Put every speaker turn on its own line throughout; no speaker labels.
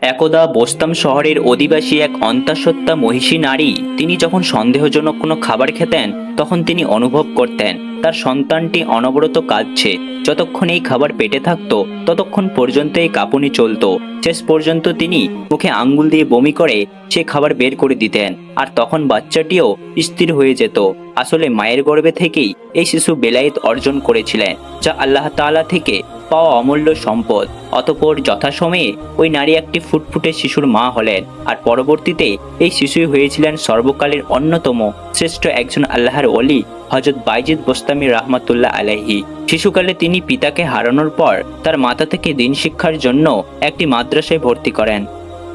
একদা বোস্তাম শহরের অধিবাসী এক অন্তঃসত্ত্বা মহিষী নারী তিনি যখন সন্দেহজনক কোনো খাবার খেতেন তখন তিনি অনুভব করতেন তার সন্তানটি অনবরত কাঁদছে। যতক্ষণ এই খাবার পেটে থাকতো ততক্ষণ পর্যন্ত এই কাঁপুনি চলতো। শেষ পর্যন্ত তিনি মুখে আঙ্গুল দিয়ে বমি করে সে খাবার বের করে দিতেন, আর তখন বাচ্চাটিও স্থির হয়ে যেত। আসলে মায়ের গর্ভে থেকেই এই শিশু বেলায়েত অর্জন করেছিলেন, যা আল্লাহ তাআলা থেকে পাওয়া অমূল্য সম্পদ। অতঃপর যথাসময়ে ওই নারী একটি ফুটফুটে শিশুর মা হলেন, আর পরবর্তীতে এই শিশুই হয়েছিলেন সর্বকালের অন্যতম শ্রেষ্ঠ একজন আল্লাহর ওলি হযরত বাইজিদ বোস্তামি রাহমাতুল্লাহ আলাইহি। শিশুকালে তিনি পিতাকে হারানোর পর তার মাতা থেকে দিন শিক্ষার জন্য একটি মাদ্রাসায় ভর্তি করেন।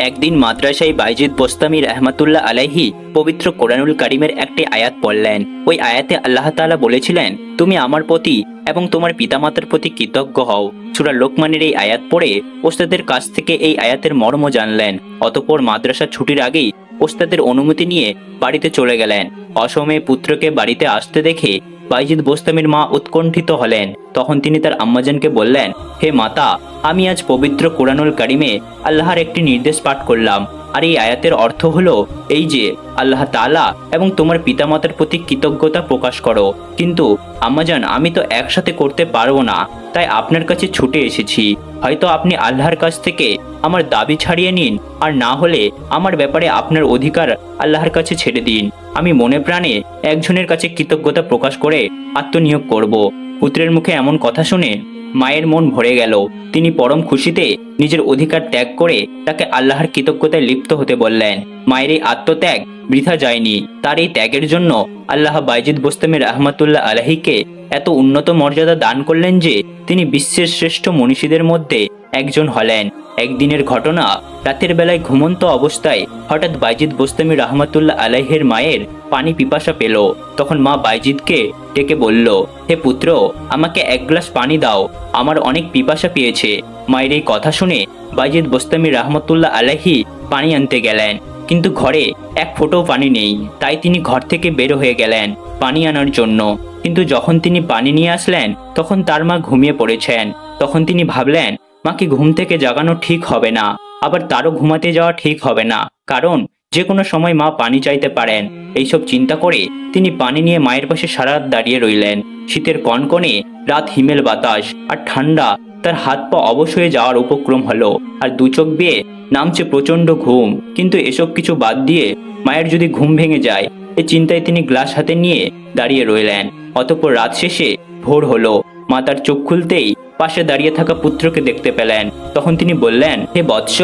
একদিন মাদ্রাসায় বাইজিদ বোস্তামি রাহমাতুল্লাহ আলাইহি পবিত্র কোরআনুল কারীমের একটি আয়াত পড়লেন। ওই আয়াতে আল্লাহ তাআলা বলেছিলেন, তুমি আমার প্রতি এবং তোমার পিতামাতার প্রতি কৃতজ্ঞ হও। সূরা লোকমানের এই আয়াত পড়ে ওস্তাদের কাছ থেকে এই আয়াতের মর্ম জানলেন। অতঃপর মাদ্রাসা ছুটির আগেই ওস্তাদের অনুমতি নিয়ে বাড়িতে চলে গেলেন। অসময়ে পুত্রকে বাড়িতে আসতে দেখে বাইজিদ বোস্তামির মা উৎকণ্ঠিত হলেন। তখন তিনি তার আম্মাজানকে বললেন, হে মাতা, আমি আজ পবিত্র কোরআনুল কারীমে আল্লাহর একটি নির্দেশ পাঠ করলাম, আর এই আয়াতের অর্থ হলো এই যে আল্লাহ তাআলা এবং তোমার পিতামাতার প্রতি কৃতজ্ঞতা প্রকাশ করো। কিন্তু আম্মাজান, আমি তো একসাথে করতে পারবো না, তাই আপনার কাছে ছুটে এসেছি। হয়তো আপনি আল্লাহর কাছ থেকে আমার দাবি ছাড়িয়ে নিন, আর না হলে আমার ব্যাপারে আপনার অধিকার আল্লাহর কাছে ছেড়ে দিন। আমি মনে প্রাণে একজনের কাছে কৃতজ্ঞতা প্রকাশ করে আত্মনিয়োগ করব। পুত্রের মুখে এমন কথা শুনে মায়ের মন ভরে গেল। তিনি পরম খুশিতে নিজের অধিকার ত্যাগ করে তাকে আল্লাহর কৃতজ্ঞতায় লিপ্ত হতে বললেন। মায়ের এই আত্মত্যাগ বৃথা যায়নি। তার এই ত্যাগের জন্য আল্লাহ বাইজিদ বোস্তামি রাহমাতুল্লাহ আলাইহিকে এত উন্নত মর্যাদা দান করলেন যে তিনি বিশ্বের শ্রেষ্ঠ মনীষীদের মধ্যে একজন হলেন। একদিনের ঘটনা, রাতের বেলায় ঘুমন্ত অবস্থায় হঠাৎ বাইজিদ বোস্তামি রাহমাতুল্লাহ আলাইহির মায়ের পানি পিপাসা পেল। তখন মা বাইজিদকে ডেকে বলল, হে পুত্র, আমাকে এক গ্লাস পানি দাও, আমার অনেক পিপাসা পেয়েছে। মায়ের এই কথা শুনে বাইজিদ বোস্তামি রাহমাতুল্লাহ আলাইহি পানি আনতে গেলেন, কিন্তু ঘরে এক ফোঁটাও পানি নেই। তাই তিনি ঘর থেকে বের হয়ে গেলেন পানি আনার জন্য। কিন্তু যখন তিনি পানি নিয়ে আসলেন তখন তার মা ঘুমিয়ে পড়েছেন। তখন তিনি ভাবলেন, মাকে ঘুম থেকে জাগানো ঠিক হবে না, আবার তারও ঘুমাতে যাওয়া ঠিক হবে না, কারণ যে কোনো সময় মা পানি চাইতে পারেন। এইসব চিন্তা করে তিনি পানি নিয়ে মায়ের পাশে সারা রাত দাঁড়িয়ে রইলেন। শীতের কনকনে রাত, হিমেল বাতাস আর ঠান্ডা, তার হাত পা অবশ হয়ে যাওয়ার উপক্রম হলো, আর দু চোখ বেয়ে নামছে প্রচন্ড ঘুম। কিন্তু এসব কিছু বাদ দিয়ে মায়ের যদি ঘুম ভেঙে যায়, এই চিন্তায় তিনি গ্লাস হাতে নিয়ে দাঁড়িয়ে রইলেন। অতঃপর রাত শেষে ভোর হলো। মা তার চোখ খুলতেই পাশে দাঁড়িয়ে থাকা পুত্রকে দেখতে পেলেন। তখন তিনি বললেন, হে বৎস,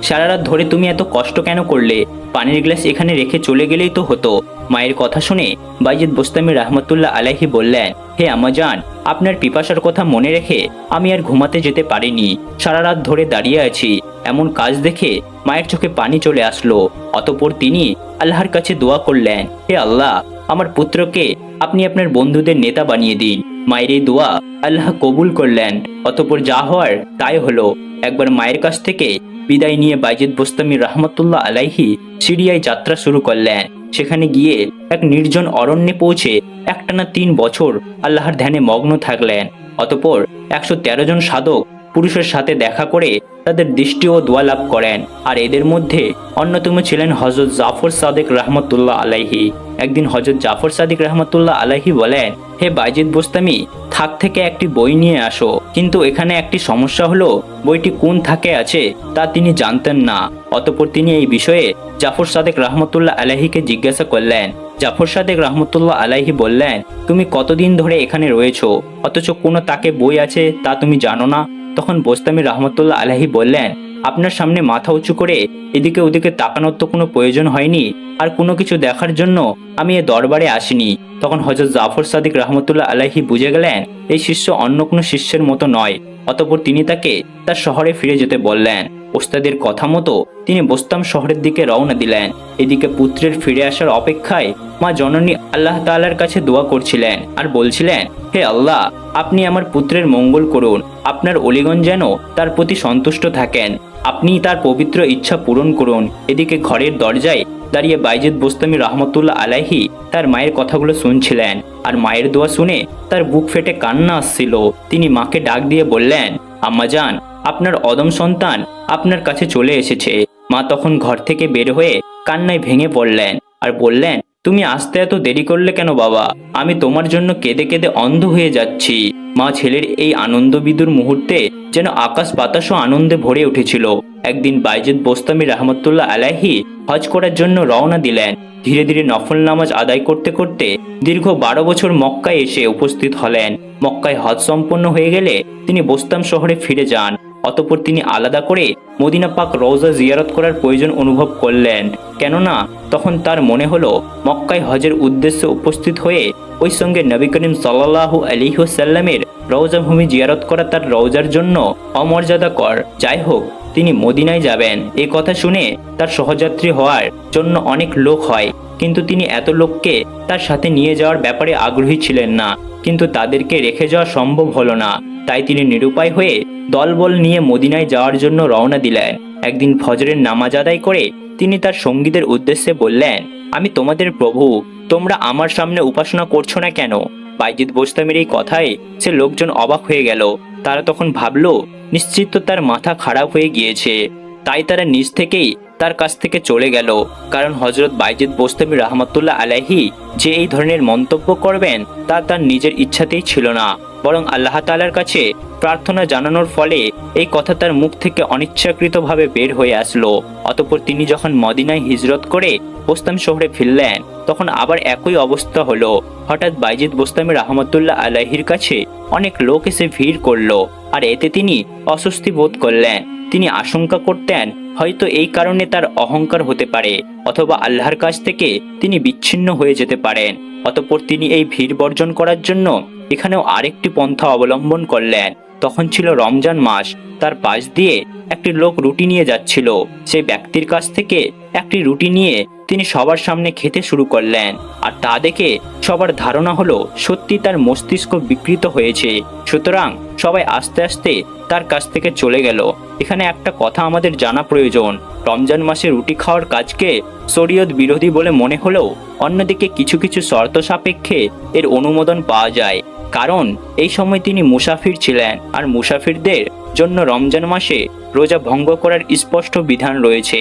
সারা রাত ধরে তুমি এত কষ্ট কেন করলে? পানির গ্লাস এখানে রেখে চলে গেলেই তো হতো। মায়ের কথা শুনে বাইজিদ বোস্তামি রাহমাতুল্লাহ আলাইহি বললেন, হে আম্মাজান, আপনার পিপাসার কথা মনে রেখে আমি আর ঘুমাতে যেতে পারিনি। সারা রাত ধরে দাঁড়িয়ে আছি। এমন কাজ দেখে মায়ের চোখে পানি চলে আসলো। অতঃপর তিনি আল্লাহর কাছে দোয়া করলেন, হে আল্লাহ, আমার পুত্রকে আপনি আপনার বন্ধুদের নেতা বানিয়ে দিন। মায়ের এই দোয়া আল্লাহ কবুল করলেন। অতঃপর যা হওয়ার তাই হলো। একবার মায়ের কাছ থেকে বিদায় নিয়ে বাইজিদ বোস্তামি রাহমাতুল্লাহ আলাইহি সিরিয়ায় যাত্রা শুরু করলেন। সেখানে গিয়ে এক নির্জন অরণ্যে পৌঁছে একটানা 3 বছর আল্লাহর ধ্যানে মগ্ন থাকলেন। অতঃপর 113 জন সাধক পুরুষের সাথে দেখা করে তাদের দৃষ্টি ও দোয়া লাভ করেন। আর এদের মধ্যে অন্যতম ছিলেন হযরত জাফর সাদিক রাহমাতুল্লাহ আলাইহি। একদিন হযরত জাফর সাদিক রাহমাতুল্লাহ আলাইহি বলেন, হে বাইজিদ বোস্তামি, থাক থেকে একটি বই নিয়ে আসো। কিন্তু এখানে একটি সমস্যা হলো, বইটি কোন থাকে আছে তা তিনি জানতেন না। অতঃপর তিনি এই বিষয়ে জাফর সাদিক রাহমাতুল্লাহ আলাইহিকে জিজ্ঞাসা করলেন। জাফর সাদিক রাহমাতুল্লাহ আলাইহি বললেন, তুমি কতদিন ধরে এখানে রয়েছো, অথচ কোনো তাকে বই আছে তা তুমি জানো না? তখন বোস্তামি রাহমাতুল্লাহ আলাইহি বললেন, আপনার সামনে মাথা উঁচু করে এদিকে ওদিকে তাকানোর তো কোনো প্রয়োজন হয়নি, আর কোনো কিছু দেখার জন্য আমি এ দরবারে আসিনি। তখন হযরত জাফর সাদিক রাহমাতুল্লাহ আলাইহি বুঝে গেলেন এই শিষ্য অন্য কোনো শিষ্যের মতো নয়। অতঃপর তিনি তাকে তার শহরে ফিরে যেতে বললেন। ওস্তাদের কথা মতো তিনি বোস্তাম শহরের দিকে রওনা দিলেন। এদিকে পুত্রের ফিরে আসার অপেক্ষায় মা জননী আল্লাহ তাআলার কাছে দোয়া করছিলেন আর বলছিলেন, হে আল্লাহ, আপনি আমার পুত্রের মঙ্গল করুন। আপনার অলিগণ যেন তার প্রতি সন্তুষ্ট থাকেন। আপনি তার পবিত্র ইচ্ছা পূরণ করুন। এদিকে ঘরের দরজায় দাঁড়িয়ে বাইজিদ বোস্তামি রাহমাতুল্লাহ আলাইহি তার মায়ের কথাগুলো শুনছিলেন, আর মায়ের দোয়া শুনে তার বুক ফেটে কান্না আসছিল। তিনি মাকে ডাক দিয়ে বললেন, আম্মাজান, আপনার অদম সন্তান আপনার কাছে চলে এসেছে। মা তখন ঘর থেকে বের হয়ে কান্নায় ভেঙে পড়লেন আর বললেন, তুমি আসতে এত দেরি করলে কেন বাবা? আমি তোমার জন্য কেঁদে কেঁদে অন্ধ হয়ে যাচ্ছি। মা ছেলের এই আনন্দবিদুর মুহূর্তে যেন আকাশ বাতাসও আনন্দে ভরে উঠেছিল। একদিন বাইজিদ বোস্তামি রহমতুল্লাহ আলাইহি হজ করার জন্য রওনা দিলেন। ধীরে ধীরে নফল নামাজ আদায় করতে করতে দীর্ঘ 12 বছর মক্কায় এসে উপস্থিত হলেন। মক্কায় হজ সম্পন্ন হয়ে গেলে তিনি বোস্তাম শহরে ফিরে যান। অতঃপর তিনি আলাদা করে মদিনা পাক রওজা জিয়ারত করার প্রয়োজন অনুভব করলেন। কেননা তখন তার মনে হলো মক্কায় হজের উদ্দেশ্যে উপস্থিত হয়ে ওই সঙ্গে নবী করিম সাল্লাল্লাহু আলাইহি ওয়াসাল্লামের রওজা ভূমি জিয়ারত করা তার রওজার জন্য অমর্যাদাকর। যাই হোক, তিনি মদিনায় যাবেন এই কথা শুনে তার সহযাত্রী হওয়ার জন্য অনেক লোক হয়, কিন্তু তিনি এত লোককে তার সাথে নিয়ে যাওয়ার ব্যাপারে আগ্রহী ছিলেন না। কিন্তু তাদেরকে রেখে যাওয়া সম্ভব হলো না, তাই তিনি নিরুপায় হয়ে দলবল নিয়ে মদিনায় যাওয়ার জন্য রওনা দিলেন। একদিন ফজরের নামাজ আদায় করে তিনি তার সঙ্গীদের উদ্দেশ্যে বললেন, আমি তোমাদের প্রভু, তোমরা আমার সামনে উপাসনা করছো না কেন? বাইজিদ বোস্তামির এই কথায় সে লোকজন অবাক হয়ে গেল। তারা তখন ভাবলো নিশ্চিত তার মাথা খারাপ হয়ে গিয়েছে, তাই তারা নিজ থেকেই তার কাছ থেকে চলে গেল। কারণ হজরত বাইজিদ বোস্তামি রহমতুল্লাহ আলাইহি যে এই ধরনের মন্তব্য করবেন তা তার নিজের ইচ্ছাতেই ছিল না, বরং আল্লাহ তাআলার কাছে প্রার্থনা জানানোর ফলে এই কথা তার মুখ থেকে অনিচ্ছাকৃতভাবে বের হয়ে আসলো। অতঃপর তিনি যখন মদিনায় হিজরত করে বোস্তাম শহরে ফিরলেন, তখন আবার একই অবস্থা হলো। হঠাৎ বাইজিদ বোস্তামি রহমতুল্লাহ আলাইহির কাছে অনেক লোক এসে ভিড় করলো, আর এতে তিনি অস্বস্তি বোধ করলেন। তিনি আশঙ্কা করতেন হয়তো এই কারণে তার অহংকার হতে পারে, অথবা আল্লাহর কাছ থেকে তিনি বিচ্ছিন্ন হয়ে যেতে পারেন। অতঃপর তিনি এই ভিড় বর্জন করার জন্য এখানেও আরেকটি পন্থা অবলম্বন করলেন। তখন ছিল রমজান মাস। তার পাশ দিয়ে একটি লোক রুটি নিয়ে যাচ্ছিল। সেই ব্যক্তির কাছ থেকে একটি রুটি নিয়ে তিনি সবার সামনে খেতে শুরু করলেন, আর তা দেখে সবার ধারণা হলো সত্যি তার মস্তিষ্ক বিকৃত হয়েছে। সুতরাং সবাই আস্তে আস্তে তার কাছ থেকে চলে গেল। এখানে একটা কথা আমাদের জানা প্রয়োজন, রমজান মাসে রুটি খাওয়ার কাজকে শরীয়ত বিরোধী বলে মনে হলেও অন্যদিকে কিছু কিছু শর্ত সাপেক্ষে এর অনুমোদন পাওয়া যায়। কারণ এই সময় তিনি মুসাফির ছিলেন, আর মুসাফিরদের জন্য রমজান মাসে রোজা ভঙ্গ করার স্পষ্ট বিধান রয়েছে।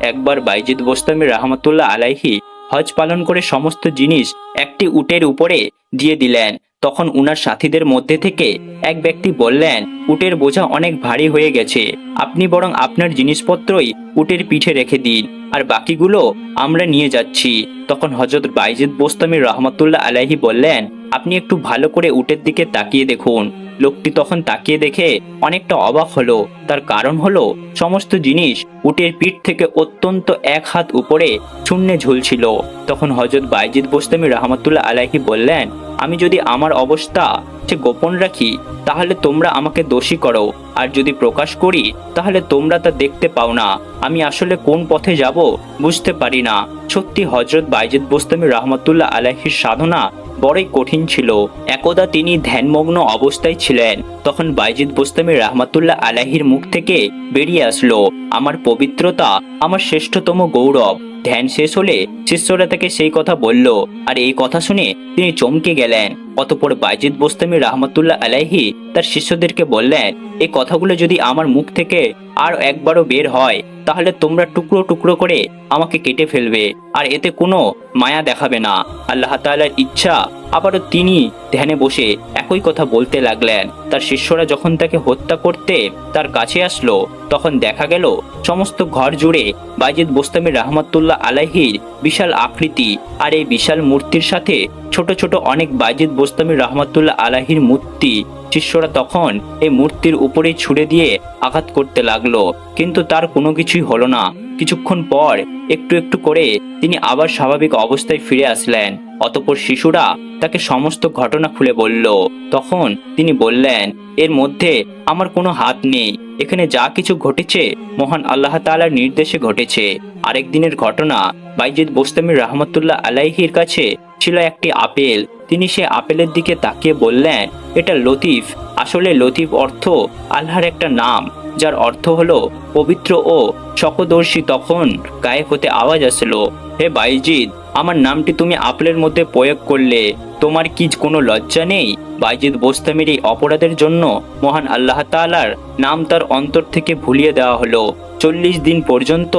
একবার বাইজিদ বোস্তামি রহমতুল্লাহ আলাইহি হজ পালন করে সমস্ত জিনিস একটি উটের উপরে দিয়ে দিলেন। তখন উনার সাথীদের মধ্যে থেকে এক ব্যক্তি বললেন, উটের বোঝা অনেক ভারী হয়ে গেছে, আপনি বরং আপনার জিনিসপত্রই উটের পিঠে রেখে দিন, আর বাকিগুলো আমরা নিয়ে যাচ্ছি। তখন হযরত বাইজিদ বোস্তামি রহমতুল্লাহ আলাইহি বললেন, আপনি একটু ভালো করে উটের দিকে তাকিয়ে দেখুন। লোকটি তখন তাকিয়ে দেখে অনেকটা অবাক হলো। তার কারণ হলো সমস্ত জিনিস উটের পিঠ থেকে অত্যন্ত এক হাত উপরে শূন্যে ঝুলছিল। তখন হযরত বাইজিদ বোস্তামি রহমতুল্লাহ আলাইহি বললেন, আমি যদি আমার অবস্থা গোপন রাখি তাহলে তোমরা আমাকে দোষী করো, আর যদি প্রকাশ করি তাহলে তোমরা তা দেখতে পাও না। আমি আসলে কোন পথে যাব বুঝতে পারি না। সত্যি হযরত বাইজিদ বোস্তামি রহমতুল্লাহ আলাইহির সাধনা বড়ই কঠিন ছিল। একদা তিনি ধ্যানমগ্ন অবস্থায় ছিলেন। তখন বাইজিদ বোস্তামি রহমতুল্লাহ আলাইহির মুখ থেকে বেরিয়ে আসলো, আমার পবিত্রতা আমার শ্রেষ্ঠতম গৌরব। ধ্যান শেষ হলে শিষ্যরা তাকে সেই কথা বলল, আর এই কথা শুনে তিনি চমকে গেলেন। অতঃপর বাইজিদ বোস্তামি রহমতুল্লাহ আলাইহি তার শিষ্যদেরকে বললেন, এই কথাগুলো যদি আমার মুখ থেকে আর একবারও বের হয় তাহলে তোমরা টুকরো টুকরো করে আমাকে কেটে ফেলবে, আর এতে কোনো মায়া দেখাবে না। আল্লাহ তাআলার ইচ্ছা আবারও তিনি ধ্যানে বসে একই কথা বলতে লাগলেন। তার শিষ্যরা যখন তাকে হত্যা করতে তার কাছে আসলো, তখন দেখা গেল সমস্ত ঘর জুড়ে বাইজিদ বোস্তামি রহমতুল্লাহ আলাইহির বিশাল আকৃতি, আর এই বিশাল মূর্তির সাথে ছোট ছোট অনেক বাইজিদ বোস্তামি রহমতুল্লাহ আলাইহির মূর্তি। শিষ্যরা তখন এই মূর্তির উপরে ছুড়ে দিয়ে আঘাত করতে লাগলো, কিন্তু তার কোনো কিছুই হলো না। কিছুক্ষণ পর একটু একটু করে তিনি আবার স্বাভাবিক অবস্থায় ফিরে আসলেন। অতঃপর শিশুরা তাকে সমস্ত ঘটনা খুলে বলল। তখন তিনি বললেন, এর মধ্যে আমার কোনো হাত নেই, এখানে যা কিছু ঘটেছে মহান আল্লাহ তাআলার নির্দেশে ঘটেছে। আরেক দিনের ঘটনা, বাইজিদ বোস্তামি রহমতুল্লাহ আলাইহির কাছে ছিল একটি আপেল। তিনি সে আপেলের দিকে তাকিয়ে বললেন, এটা লতিফ। আসলে লতিফ অর্থ আল্লাহর একটা নাম, যার অর্থ হলো পবিত্র ও সকদর্শী। তখন গায়ে হতে আওয়াজ আসলো, হে বাইজিদ, আমার নামটি তুমি আপেলের মধ্যে প্রয়োগ করলে, তোমার কি কোনো লজ্জা নেই? বাইজিদ বোস্তামির এই অপরাধের জন্য মহান আল্লাহ তাআলার নাম তার অন্তর থেকে ভুলিয়ে দেওয়া হলো। 40 দিন পর্যন্ত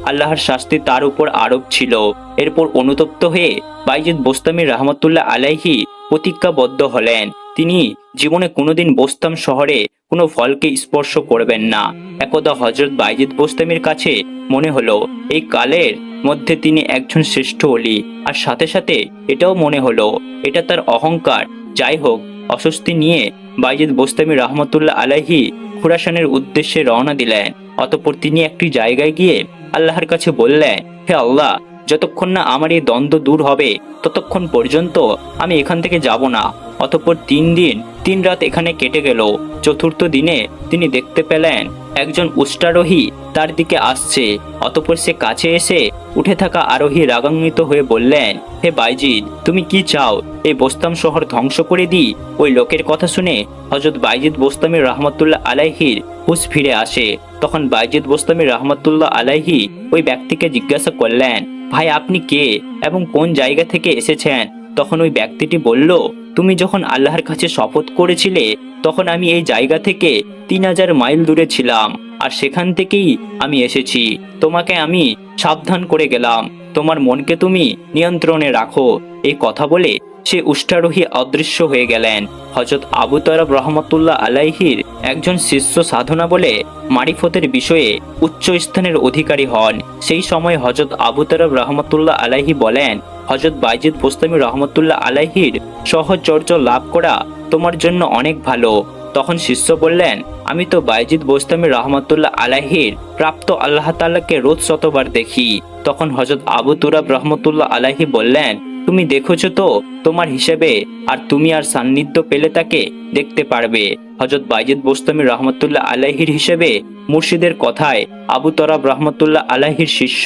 আল্লাহর শাস্তি তার উপর আরোপ ছিল। এরপর অনুতপ্ত হয়ে বাইজিদ বোস্তামি রাহমাতুল্লাহ আলাইহি প্রতিজ্ঞাবদ্ধ হলেন, তিনি জীবনে কোনোদিন বোস্তাম শহরে কোনো ফলকে স্পর্শ করবেন না। একদা হযরত বাইজিদ বোস্তামির কাছে মনে হলো এই কালের মধ্যে তিনি একজন শ্রেষ্ঠ ওলি, আর সাথে সাথে এটাও মনে হলো এটা তার অহংকার। যাই হোক, অস্বস্তি নিয়ে বাইজিদ বোস্তামি রাহমাতুল্লাহ আলাইহি খুরাসানের উদ্দেশ্যে রওনা দিলেন। অতঃপর তিনি একটি জায়গায় গিয়ে আল্লাহর কাছে বললেন, হে আল্লাহ, যতক্ষণ না আমার এই দ্বন্দ্ব দূর হবে ততক্ষণ পর্যন্ত আমি এখান থেকে যাব না। অতঃপর 3 দিন 3 রাত এখানে কেটে গেল। চতুর্থ দিনে তিনি দেখতে পেলেন একজন উষ্ট্রারোহী তার দিকে আসছে। অতঃপর সে কাছে এসে উঠে থাকা আরোহী রাগান্বিত হয়ে বললেন, হে বাইজিদ, তুমি কি চাও? এই বোস্তাম শহর ধ্বংস করে দিই? ওই লোকের কথা শুনে হযরত বাইজিদ বোস্তামি রাহমাতুল্লাহ আলাইহির হুঁশ ফিরে আসে। তখন বাইজিদ বোস্তামি রাহমাতুল্লাহ আলাইহি ওই ব্যক্তিকে জিজ্ঞাসা করলেন, ভাই, আপনি কে এবং কোন জায়গা থেকে এসেছেন? তখন ওই ব্যক্তিটি বলল, তুমি যখন আল্লাহর কাছে শপথ করেছিলে তখন আমি এই জায়গা থেকে 3000 মাইল দূরে ছিলাম, আর সেখান থেকেই আমি এসেছি। তোমাকে আমি সাবধান করে গেলাম, তোমার মনকে তুমি নিয়ন্ত্রণে রাখো। এই কথা বলে সে উষ্ট্রারোহী অদৃশ্য হয়ে গেলেন। হযরত আবু তরব রহমতুল্লাহ আলাইহির একজন শিষ্য সাধনা বলে মারিফতের বিষয়ে উচ্চ স্থানের অধিকারী হন। সেই সময় হযরত আবু তরব রহমতুল্লাহ আলাইহি বলেন, হযরত বাইজিদ বোস্তামি রহমতুল্লাহ আলাইহির সহচর্য লাভ করা তোমার জন্য অনেক ভালো। তখন শিষ্য বললেন, আমি তো বাইজিদ বোস্তামি রহমতুল্লাহ আলাইহির প্রাপ্ত আল্লাহ তাআলাকে রোজ শতবার দেখি। তখন হযরত আবু তুরাব রহমতুল্লাহ আলাইহি বললেন, তুমি দেখেছো তো তোমার হিসেবে, আর তুমি আর সান্নিধ্য পেলে তাকে দেখতে পারবে। হযরত বাইজিদ বোস্তামি রহমতুল্লাহ আলাইহির হিসেবে মুর্শিদের কথায় আবু তরাব রহমতুল্লাহ আলাইহির শিষ্য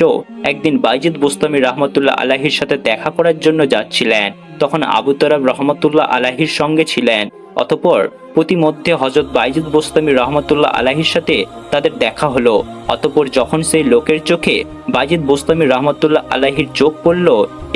একদিন বাইজিদ বোস্তামি রহমতুল্লাহ আলাইহির সাথে দেখা করার জন্য যাচ্ছিলেন। তখন আবু তরাব রহমতুল্লাহ আলাইহির সঙ্গে ছিলেন। অতঃপর প্রতিমধ্যে হযরত বাইজিদ বোস্তামি রহমতুল্লাহ আলাইহির সাথে তাদের দেখা হলো। অতঃপর যখন সেই লোকের চোখে বাইজিদ বোস্তামি রহমতুল্লাহ আলাইহির চোখ পড়ল,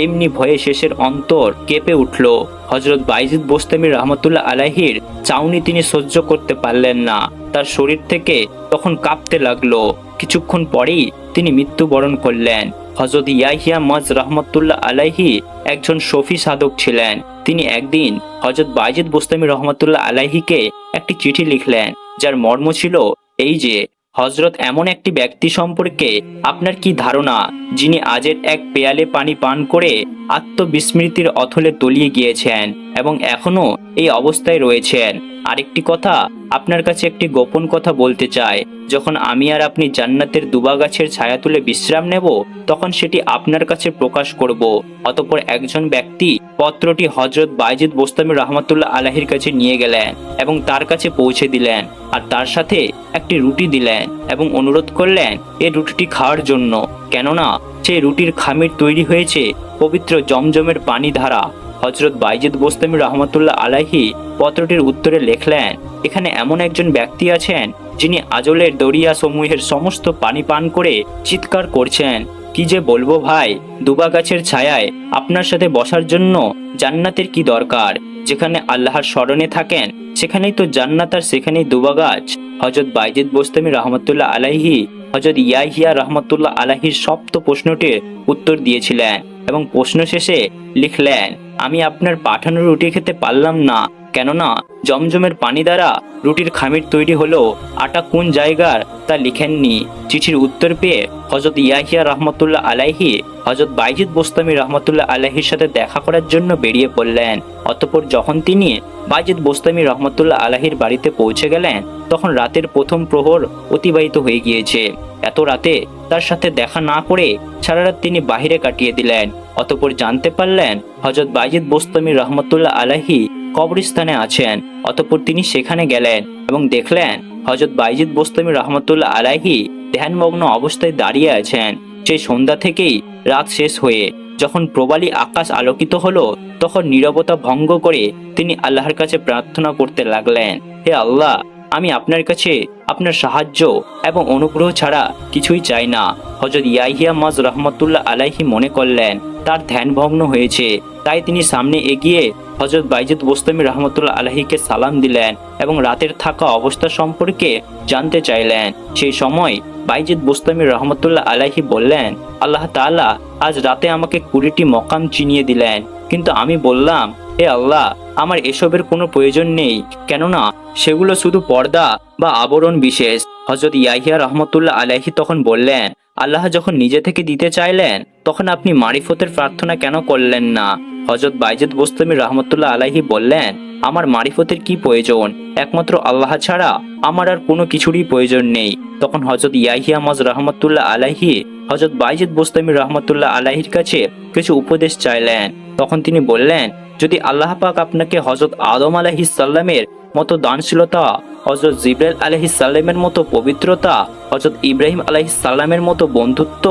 এমনি ভয়ে শেষের অন্তর কেঁপে উঠল। হযরত বাইজিদ বোস্তামি রহমতুল্লাহ আলাইহির চাউনি তিনি সহ্য করতে পারলেন না। তার শরীর থেকে তখন কাঁপতে লাগলো। কিছুক্ষণ পরেই তিনি মৃত্যুবরণ করলেন। হযরত ইয়াহিয়া মাজ রহমতুল্লাহ আলাইহি একজন সফি সাধক ছিলেন। তিনি একদিন হযরত বাইজিদ বোস্তামি রহমতুল্লাহ আলাইহিকে একটি চিঠি লিখলেন, যার মর্ম ছিল এই যে, হযরত এমন একটি ব্যক্তি সম্পর্কে আপনার কি ধারণা, যিনি আজের এক পেয়ালে পানি পান করে আত্মবিস্মৃতির অথলে তলিয়ে গিয়েছেন এবং এখনো এই অবস্থায় রয়েছেন। আরেকটি কথা, আপনার কাছে একটি গোপন কথা বলতে চাই। যখন আমি আর আপনি জান্নাতের দুবা গাছের ছায়া তুলে বিশ্রাম নেব, তখন সেটি আপনার কাছে প্রকাশ করব। অতঃপর একজন ব্যক্তি পত্রটি হযরত বাইজিদ বোস্তামি রহমতুল্লাহ আলাইহির কাছে নিয়ে গেলেন এবং তার কাছে পৌঁছে দিলেন, আর তার সাথে একটি রুটি দিলেন এবং অনুরোধ করলেন এই রুটিটি খাওয়ার জন্য, কেননা সেই রুটির খামির তৈরি হয়েছে পবিত্র জমজমের পানি ধারা। হযরত বাইজিদ বোস্তামি রহমতুল্লাহ আলাইহি পত্রটির উত্তরে লিখলেন, এখানে এমন একজন ব্যক্তি আছেন যিনি আজলের দরিয়া সমূহের সমস্ত পানি পান করে চিৎকার করছেন, কি যে বলবো ভাই, দুবা গাছের ছায়ায় আপনার সাথে বসার জন্য জান্নাতের কি দরকার? যেখানে আল্লাহর স্মরণে থাকেন সেখানেই তো জান্নাত, আর সেখানেই দুবা গাছ। হযরত বাইজিদ বোস্তামি রহমতুল্লাহ আলাইহি হযরত ইয়াহিয়া রহমতুল্লাহ আলাইহির সপ্ত প্রশ্নটির উত্তর দিয়েছিলেন এবং প্রশ্ন শেষে লিখলেন, আমি আপনার পাঠানো রুটি খেতে পারলাম না, কেননা জমজমের পানি দ্বারা রুটির খামির তৈরি হলো, আটা কোন জায়গার তা লিখেননি। চিঠির উত্তর পেয়ে হযরত ইয়াহিয়া রহমতুল্লাহ আলাইহি হযরত বাইজিদ বোস্তামি রহমতুল্লাহ আলাইহির সাথে দেখা করার জন্য বেরিয়ে পড়লেন। অতঃপর যখন তিনি বাইজিদ বোস্তামি রহমতুল্লাহ আলাইহির বাড়িতে পৌঁছে গেলেন, তখন রাতের প্রথম প্রহর অতিবাহিত হয়ে গিয়েছে। এত রাতে তার সাথে দেখা না করে সারা রাত তিনি বাহিরে কাটিয়ে দিলেন। অতঃপর জানতে পারলেন হযরত বাইজিদ বোস্তামি রহমতুল্লাহ আলাইহি কবরস্থানে আছেন। অতঃপর তিনি সেখানে গেলেন এবং দেখলেন হযরত বাইজিদ বোস্তামি রহমতুল্লাহ আলাইহি ধ্যানমগ্ন অবস্থায় দাঁড়িয়ে আছেন। সেই সন্ধ্যা থেকেই রাত শেষ হয়ে যখন প্রবালী আকাশ আলোকিত হলো, তখন নীরবতা ভঙ্গ করে তিনি আল্লাহর কাছে প্রার্থনা করতে লাগলেন, হে আল্লাহ, আমি আপনার কাছে আপনার সাহায্য এবং অনুগ্রহ ছাড়া কিছুই চাই না। হযরত ইয়াহিয়া মাজ রহমতুল্লাহ আলাইহি মনে করলেন তার ধ্যান ভগ্ন হয়েছে তাই তিনি সামনে এগিয়ে হযরত বাইজিদ বোস্তামি রহমতুল্লাহ আলাইহিকে সালাম দিলেন এবং রাতের থাকা অবস্থা সম্পর্কে জানতে চাইলেন। সেই সময় বাইজিদ বোস্তামি রহমতুল্লাহ আলাইহি বললেন, আল্লাহ তাআলা আজ রাতে আমাকে 20টি মকাম চিনিয়ে দিলেন, কিন্তু আমি বললাম, হে আল্লাহ, আমার এসবের কোনো প্রয়োজন নেই, কেননা সেগুলো শুধু পর্দা বা আবরণ বিশেষ। হযরত ইয়াহিয়া রহমতুল্লাহ আলাইহি তখন বললেন, আল্লাহ যখন নিজে থেকে দিতে চাইলেন তখন আপনি মারিফতের প্রার্থনা কেন করলেন না? হযরত বাইজিদ বোস্তামি রহমতুল্লাহ আলাইহি বললেন, আমার মারিফতের কি প্রয়োজন? একমাত্র আল্লাহ ছাড়া আমার আর কোনো কিছুরই প্রয়োজন নেই। তখন হযরত ইয়াহিয়া মাজ রহমতুল্লাহ আলাইহি হযরত বাইজিদ বোস্তামি রহমতুল্লাহ আলাইহির কাছে কিছু উপদেশ চাইলেন। তখন তিনি বললেন, যদি আল্লাহ পাক আপনাকে হযরত আদম আলাইহিস সালামের মতো দানশীলতা, হযরত জিবরাইল আলাইহিস সালামের মতো পবিত্রতা, হযরত ইব্রাহিম আলাইহিস সালামের মতো বন্ধুত্ব,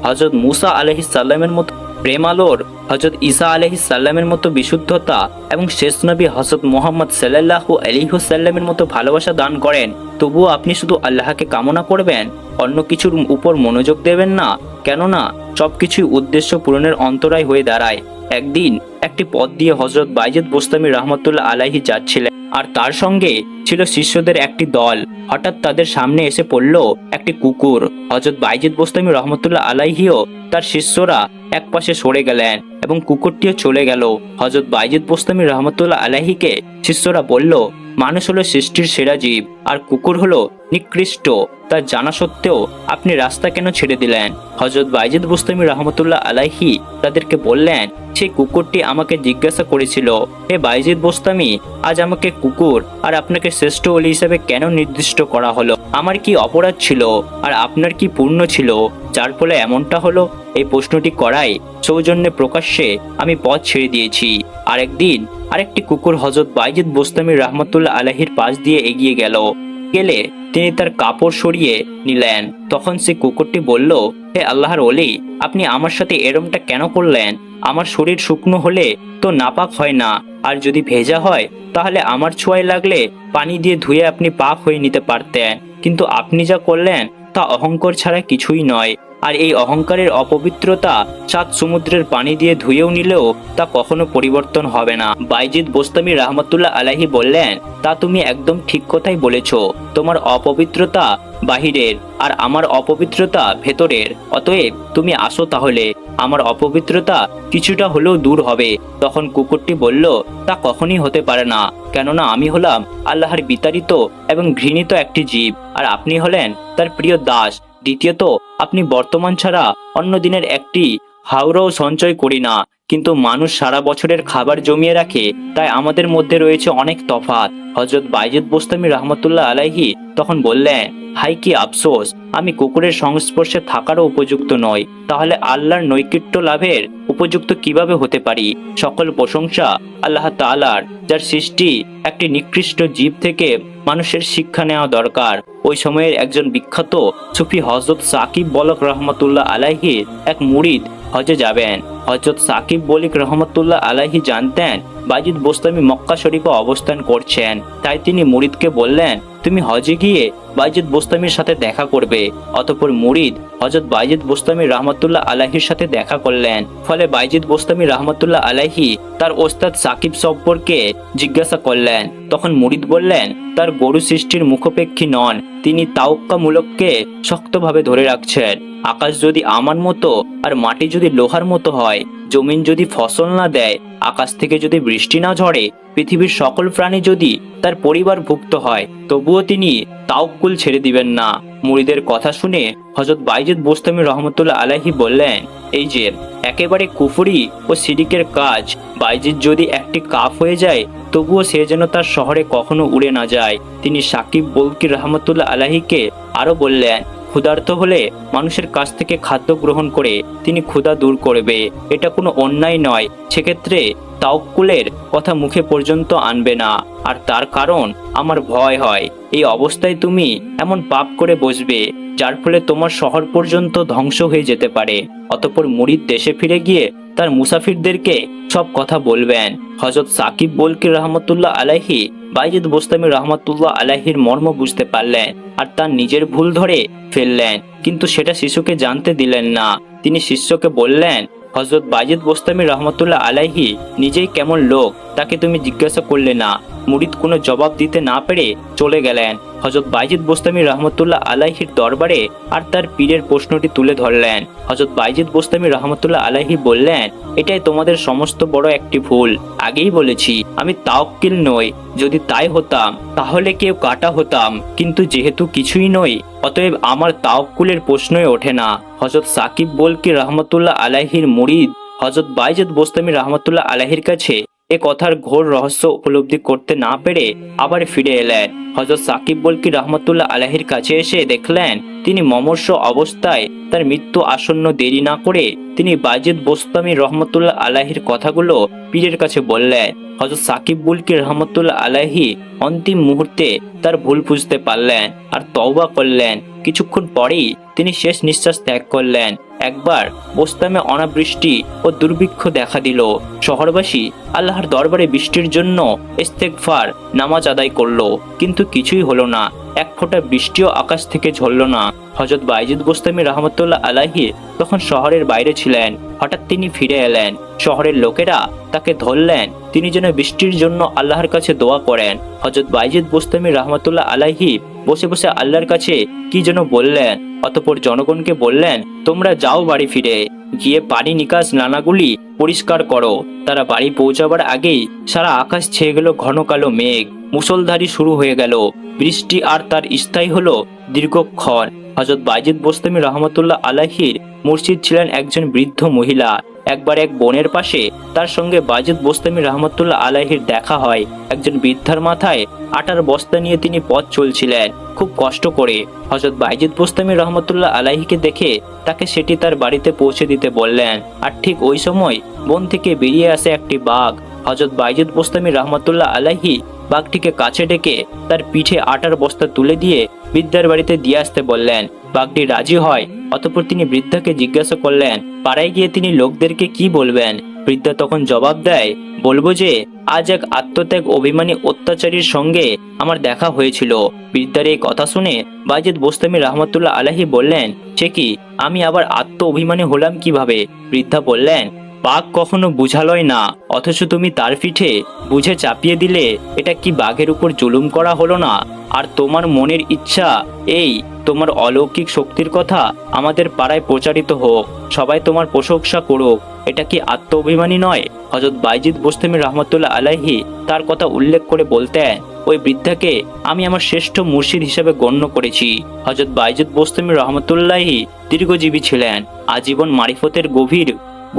হযরত মুসা আলাইহিস সালামের মতো প্রেমালোর, হযরত ঈসা আলাইহিস সালামের মতো বিশুদ্ধতা এবং শেষ নবী হযরত মুহাম্মদ সাল্লাল্লাহু আলাইহি ওয়াসাল্লামের মতো ভালোবাসা দান করেন, তবুও আপনি শুধু আল্লাহকে কামনা করবেন, অন্য কিছুর উপর মনোযোগ দেবেন না, কেননা সবকিছুই উদ্দেশ্য পূরণের অন্তরায় হয়ে দাঁড়ায়। একদিন একটি পথ দিয়ে হযরত বাইজিদ বোস্তামি রহমতুল্লাহ আলাইহি যাচ্ছিলেন, আর তার সঙ্গে ছিল শিষ্যদের একটি দল। হঠাৎ তাদের সামনে এসে পড়ল একটি কুকুর। হযরত বাইজিদ বোস্তামি রহমতুল্লাহ আলাইহিও তার শিষ্যরা একপাশে সরে গেলেন এবং কুকুরটিও চলে গেল। হযরত বাইজিদ বোস্তামি রহমতুল্লাহ আলাইহিকে শিষ্যরা বলল, মানুষ হলো সৃষ্টির সেরা জীব আর কুকুর হলো নিকৃষ্ট, তা জানা সত্ত্বেও আপনি রাস্তা কেন ছেড়ে দিলেন? হযরত বাইজিদ বোস্তামি রহমতুল্লাহ আলাইহি তাদেরকে বললেন, সেই কুকুরটি আমাকে জিজ্ঞাসা করেছিল, হে বাইজিদ বোস্তামি, আজ আমাকে কুকুর আর আপনাকে শ্রেষ্ঠ ওলি হিসেবে কেন নির্দিষ্ট করা হলো? আমার কি অপরাধ ছিল আর আপনার কি পূর্ণ ছিল, যার ফলে এমনটা হলো? এই প্রশ্নটি করায় সৌজন্যে প্রকাশ্যে আমি পথ ছেড়ে দিয়েছি। আরেকদিন আরেকটি কুকুর হযরত বাইজিদ বোস্তামি রহমতুল্লাহ আলাইহির পাশ দিয়ে এগিয়ে গেলে তিনি তার কাপড় সরিয়ে নিলেন। তখন সে কুকুরটি বলল, হে আল্লাহর ওলি, আপনি আমার সাথে এরমটা কেন করলেন? আমার শরীর শুকনো হলে তো নাপাক হয় না, আর যদি ভেজা হয় তাহলে আমার ছোঁয়ায় লাগলে পানি দিয়ে ধুয়ে আপনি পাক হয়ে নিতে পারতেন, কিন্তু আপনি যা করলেন তা অহংকার ছাড়া কিছুই নয়। আর এই অহংকারের অপবিত্রতা 7 সমুদ্রের পানি দিয়ে ধুয়েও নিলেও তা কখনো পরিবর্তন হবে না। বাইজিদ বোস্তামি রহমতুল্লাহ আলাইহি বললেন, তা তুমি একদম ঠিক কথাই বলেছ। তোমার অপবিত্রতা বাহিরের আর আমার অপবিত্রতা ভেতরের, অতএব তুমি আসো, তাহলে আমার অপবিত্রতা কিছুটা হলেও দূর হবে। তখন কুকুরটি বলল, তা কখনই হতে পারে না, কেননা আমি হলাম আল্লাহর বিতাড়িত এবং ঘৃণিত একটি জীব, আর আপনি হলেন তার প্রিয় দাস। দ্বিতীয়ত, আপনি বর্তমান ছাড়া অন্য দিনের একটি হাওড়াও সঞ্চয় করি না, কিন্তু মানুষ সারা বছরের খাবার জমিয়ে রাখে, তাই আমাদের মধ্যে রয়েছে অনেক তফাৎ। হযরত বাইজিদ বোস্তামি রহমতুল্লাহ আলাইহি তখন বললেন, হাই কি আফসোস, আমি কুকুরের সংস্পর্শে থাকারও উপযুক্ত নই, তাহলে আল্লাহর নৈকট্য লাভের উপযুক্ত কিভাবে হতে পারি? সকল প্রশংসা আল্লাহ তাআলার, যার সৃষ্টি একটি নিকৃষ্ট জীব থেকে মানুষের শিক্ষা নেওয়া দরকার। ওই সময়ের একজন বিখ্যাত সুফি হযরত সাকিব বলক রহমতুল্লাহ আলাইহি এক মুরিদ হজে যাবেন। হযরত সাকিব বলিক রহমতুল্লাহ আলাইহি জানতেন বাইজিদ বোস্তামি মক্কা শরীফে অবস্থান করছেন, তাই তিনি মুরিদকে বললেন, তুমি হজে গিয়ে বাইজিদ বোস্তামির সাথে দেখা করবে। অতঃপর মুরিদ হযরত বাইজিদ বোস্তামি রহমতুল্লাহ আলাইহির সাথে দেখা করলেন। ফলে বাইজিদ বোস্তামি রহমতুল্লাহ আলাইহি তার ওস্তাদ সাকিব সম্পর্কে জিজ্ঞাসা করলেন। তখন মুরিদ বললেন, তার গরু সৃষ্টির মুখাপেক্ষী নন, তিনি তাওক্কামূলককে শক্তভাবে ধরে রাখছেন। আকাশ যদি আমার মতো আর মাটি যদি লোহার মতো হয়, জমিন যদি ফসল না দেয়, আকাশ থেকে যদি বৃষ্টি না ঝরে, পৃথিবীর সকল প্রাণী যদি তার পরিবারভুক্ত হয়, তবুও তিনি তাওক্কুল ছেড়ে দিবেন না। মুরিদের কথা শুনে হযরত বাইজিদ বোস্তামি রহমতুল্লাহ আলাইহি বললেন, এই যে একেবারে কুফরি ও শিরিকের কাজ। বাইজিদ যদি একটি কাফ হয়ে যায়, তবুও সে যেন তার শহরে কখনো উড়ে না যায়। তিনি সাকিব বলকি রহমতুল্লাহ আলাইহিকে আরো বললেন, ক্ষুধার্ত হলে মানুষের কাছ থেকে খাদ্য গ্রহণ করে তিনি ক্ষুধা দূর করবে, এটা কোনো অন্যায় নয়। সেক্ষেত্রে তাওক্কুলের কথা মুখে পর্যন্ত আনবে না, আর তার কারণ আমার ভয় হয় এই অবস্থায় তুমি এমন পাপ করে বসবে যার ফলে তোমার শহর পর্যন্ত ধ্বংস হয়ে যেতে পারে। অতঃপর মুরিদ দেশে ফিরে গিয়ে তার মুসাফিরদেরকে সব কথা বলবেন। হযরত সাকিব বলকি রহমতুল্লাহ আলাইহি বাইজিদ বোস্তামি রহমতুল্লাহ আলাইহির মর্ম বুঝতে পারলেন আর তার নিজের ভুল ধরে ফেললেন, কিন্তু সেটা শিশুকে জানতে দিলেন না। তিনি শিষ্যকে বললেন, হযরত বাইজিদ বোস্তামি রহমতুল্লাহ আলাইহি নিজেই কেমন লোক তাকে তুমি জিজ্ঞাসা করলে না। মুরিদ কোনো জবাব দিতে না পেরে চলে গেলেন। হযরত বাইজিদ বোস্তামি রহমতুল্লাহ আলাইহির দরবারে আর তার পীরের প্রশ্নটি তুলে ধরলেন। হযরত বাইজিদ বোস্তামি রহমতুল্লাহ আলাইহি বললেন, এটাই তোমাদের সমস্ত বড় একটি ভুল। আগেই বলেছি আমি তাওয়াক্কিল নই। যদি তাই হতাম তাহলে কেউ কাটা হতাম, কিন্তু যেহেতু কিছুই নই অতএব আমার তাওয়াক্কুলের প্রশ্নই ওঠে না। হযরত সাকিব বলকি রহমতুল্লাহ আলাইহির মুরিদ হযরত বাইজিদ বোস্তামি রহমতুল্লাহ আলাইহির কাছে এ কথার ঘোর রহস্য উপলব্ধি করতে না পেরে আবার ফিরে এলেন। হযরত সাকিব বলকি রহমতুল্লাহ আলাইহির কাছে এসে দেখলেন তিনি মমর্ষ অবস্থায়, তার মৃত্যু আসন্ন। দেরি না করে তিনি বাইজিদ বোস্তামি রহমতুল্লাহ আলাইহির কথাগুলো পীরের কাছে বললেন। হযরত সাকিব বলকি রহমতুল্লাহ আলাইহি অন্তিম মুহূর্তে তার ভুল বুঝতে পারলেন আর তওবা করলেন। কিছুক্ষণ পরেই তিনি শেষ নিঃশ্বাস ত্যাগ করলেন। একবার বোস্তামে অনাবৃষ্টি ও দুর্ভিক্ষ দেখা দিল। শহরবাসী আল্লাহর দরবারে বৃষ্টির জন্য ইস্তেগফার নামাজ আদায় করলো, কিন্তু কিছুই হলো না। এক ফোঁটা বৃষ্টিও আকাশ থেকে ঝরল না। হযরত বাইজিদ বোস্তামি রহমতুল্লাহ আলাইহি তখন শহরের বাইরে ছিলেন। হঠাৎ তিনি ফিরে এলেন। শহরের লোকেরা তাকে ধরলেন তিনি যেন বৃষ্টির জন্য আল্লাহর কাছে দোয়া করেন। হযরত বাইজিদ বোস্তামি রহমতুল্লাহ আলাইহি বসে বসে আল্লাহর কাছে কি যেন বললেন। অতঃপর জনগণকে বললেন, তোমরা যাও বাড়ি ফিরে গিয়ে পানি নিকাশ নালাগুলি পরিষ্কার করো। তারা বাড়ি পৌঁছাবার আগেই সারা আকাশ ছেয়ে গেল ঘন কালো মেঘ। মুষলধারি শুরু হয়ে গেল বৃষ্টি, আর তার স্থায়ী হলো দীর্ঘক্ষণ। হযরত বাইজিদ বোস্তামি রহমতুল্লাহ আলাইহির মুর্শিদ ছিলেন একজন বৃদ্ধ মহিলা। একবার এক বনের পাশে তার সঙ্গে বাইজিদ বোস্তামি রহমতুল্লাহ আলাইহির দেখা হয়। একজন বৃদ্ধার মাথায় আটার বস্তা নিয়ে তিনি পথ চলছিলেন খুব কষ্ট করে। হযরত বাইজিদ বোস্তামি রহমতুল্লাহ আলাইহিকে দেখে তাকে সেটি তার বাড়িতে পৌঁছে দিতে বললেন। আর ঠিক ওই সময় বন থেকে বেরিয়ে আসে একটি বাঘ। হযরত বাইজিদ বোস্তামি রহমতুল্লাহ আলাইহি বাঘটিকে কাছে ডেকে তার পিঠে আটার বস্তা তুলে দিয়ে বৃদ্ধার বাড়িতে দিয়ে আসতে বললেন। বাঘটি রাজি হয়। অতঃপর তিনি বৃদ্ধাকে জিজ্ঞাসা করলেন, পাড়ায় গিয়ে তিনি লোকদেরকে কি বলবেন? বৃদ্ধা তখন জবাব দেয়, বলবো যে আজ এক আত্মত্যাগ অভিমানী অত্যাচারীর সঙ্গে আমার দেখা হয়েছিল। বৃদ্ধার এই কথা শুনে বাইজিদ বোস্তামি রহমতুল্লাহ আলাইহি বললেন, সে কি, আমি আবার আত্ম অভিমানী হলাম কিভাবে? বৃদ্ধা বললেন, বাঘ কখনো বুঝালয় না, অথচ তুমি তার পিঠে বুঝে চাপিয়ে দিলে। এটা কি বাঘের উপর জুলুম করা হলো না? আর তোমার মনের ইচ্ছা এই তোমার অলৌকিক শক্তির কথা আমাদের পাড়ায় প্রচারিত হোক, সবাই তোমার প্রশংসা করুক। এটা কি আত্ম অভিমানী নয়? হযরত বাইজিদ বোস্তামি রহমতুল্লাহ আলাইহি তার কথা উল্লেখ করে বলতেন, ওই বৃদ্ধাকে আমি আমার শ্রেষ্ঠ মুর্শিদ হিসেবে গণ্য করেছি। হযরত বাইজিদ বোস্তামি রহমতুল্লাহি দীর্ঘজীবী ছিলেন। আজীবন মারিফতের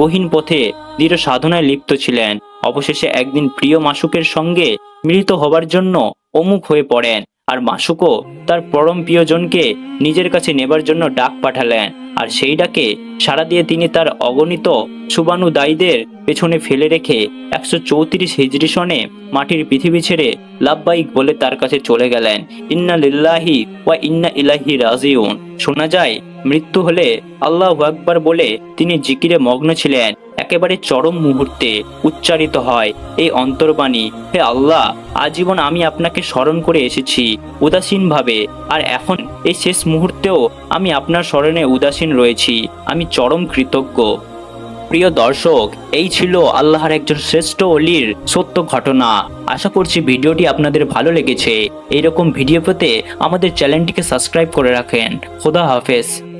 গহীন পথে দৃঢ় সাধনায় লিপ্ত ছিলেন। অবশেষে একদিন প্রিয় মাসুকের সঙ্গে মিলিত হবার জন্য অমুখ হয়ে পড়েন। আর মাসুকও তার পরম প্রিয়জনকে নিজের কাছে নেবার জন্য ডাক পাঠালেন। আর সেই ডাকে সাড়া দিয়ে তিনি তার অগণিত শুভানুদায়ীদের পেছনে ফেলে রেখে 134 হিজরি সনে মাটির পৃথিবী ছেড়ে লাব্বাইক বলে তার কাছে চলে গেলেন। ইন্না লিল্লাহি ওয়া ইন্না ইলাইহি রাজিউন। শোনা যায় মৃত্যু হলে আল্লাহু আকবার বলে তিনি জিকিরে মগ্ন ছিলেন। একেবারে চরম মুহূর্তে উচ্চারিত হয় এই অন্তর্বাণী, হে আল্লাহ, আজীবন আমি আপনাকে স্মরণ করে এসেছি উদাসীনভাবে, আর এখন এই শেষ মুহূর্তেও আমি আপনার স্মরণে উদাসীন রয়েছি। আমি চরম কৃতজ্ঞ। প্রিয় দর্শক, এই ছিল আল্লাহর একজন শ্রেষ্ঠ ওলির সত্য ঘটনা। আশা করছি ভিডিওটি আপনাদের ভালো লেগেছে। এইরকম ভিডিও পেতে আমাদের চ্যানেলটিকে সাবস্ক্রাইব করে রাখেন। খোদা হাফেজ।